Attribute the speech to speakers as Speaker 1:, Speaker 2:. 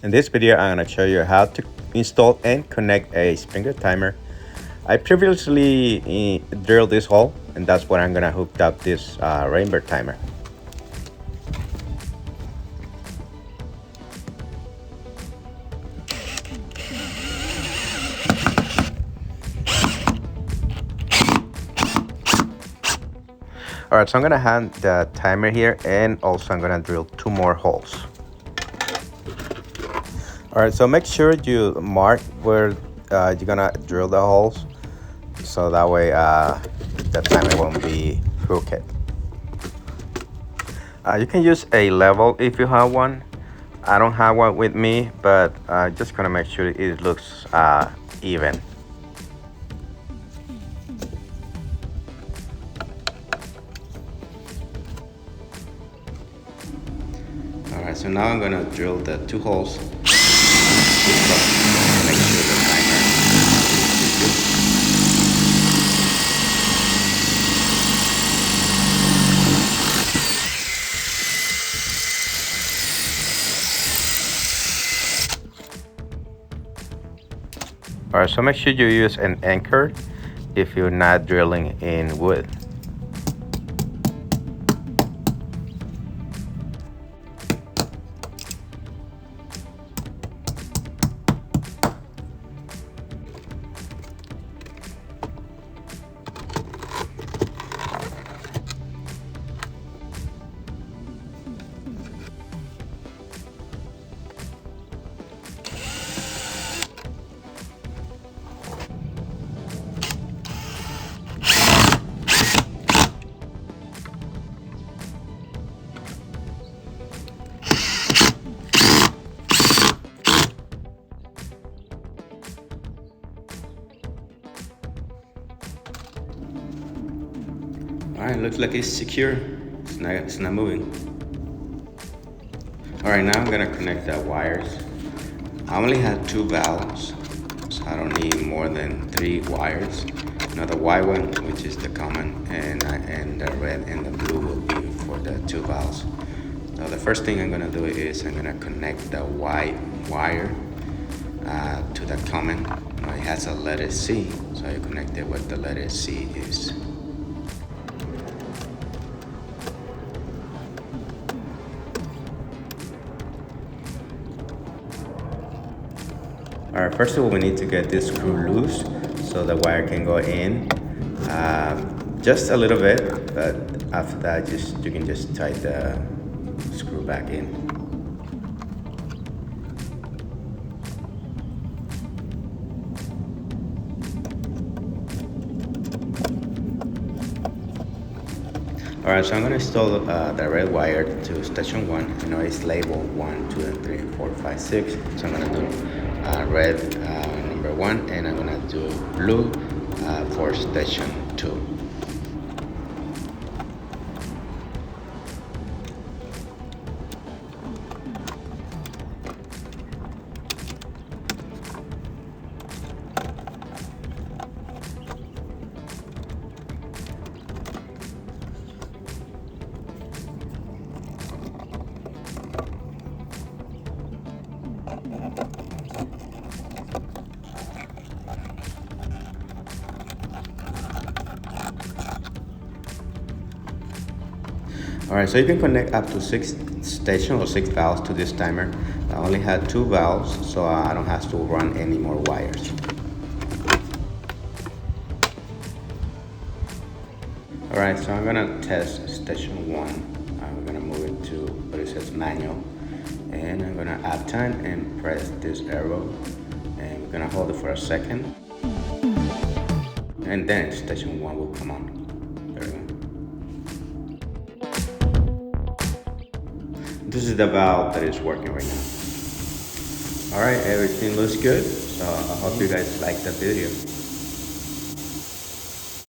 Speaker 1: In this video, I'm going to show you how to install and connect a sprinkler timer. I previously drilled this hole, and that's where I'm going to hook up this Rainbird timer. Alright, so I'm going to hand the timer here, and also I'm going to drill 2 more holes. Alright, so make sure you mark where you're gonna drill the holes, so that way the timer won't be crooked. You can use a level if you have one. I don't have one with me, but just gonna make sure it looks even. Alright, so now I'm gonna drill the 2 holes. Make sure the timer is good. Alright, so make sure you use an anchor if you're not drilling in wood. Alright, looks like it's secure. It's not moving. Alright, now I'm gonna connect the wires. I only had 2 valves, so I don't need more than 3 wires. Now the white one, which is the common, and the red and the blue will be for the 2 valves. Now the first thing I'm gonna do is I'm gonna connect the white wire to the common. Now it has a letter C, so I connect it where the letter C is. Alright, first of all, we need to get this screw loose so the wire can go in. Just a little bit, but after that, you can just tighten the screw back in. Alright, so I'm going to install the red wire to station 1. You know, it's labeled 1, 2, and 3, 4, 5, 6. So I'm going to do red number 1, and I'm going to do blue for station 2. Alright, so you can connect up to 6 stations or 6 valves to this timer. I only had 2 valves, so I don't have to run any more wires. Alright, so I'm gonna test station 1. I'm gonna move it to what it says manual, and I'm gonna add time and press this arrow, and we're gonna hold it for a second, and then station 1 will come on. There we go. This is the valve that is working right now. Alright, everything looks good, so I hope you guys like the video.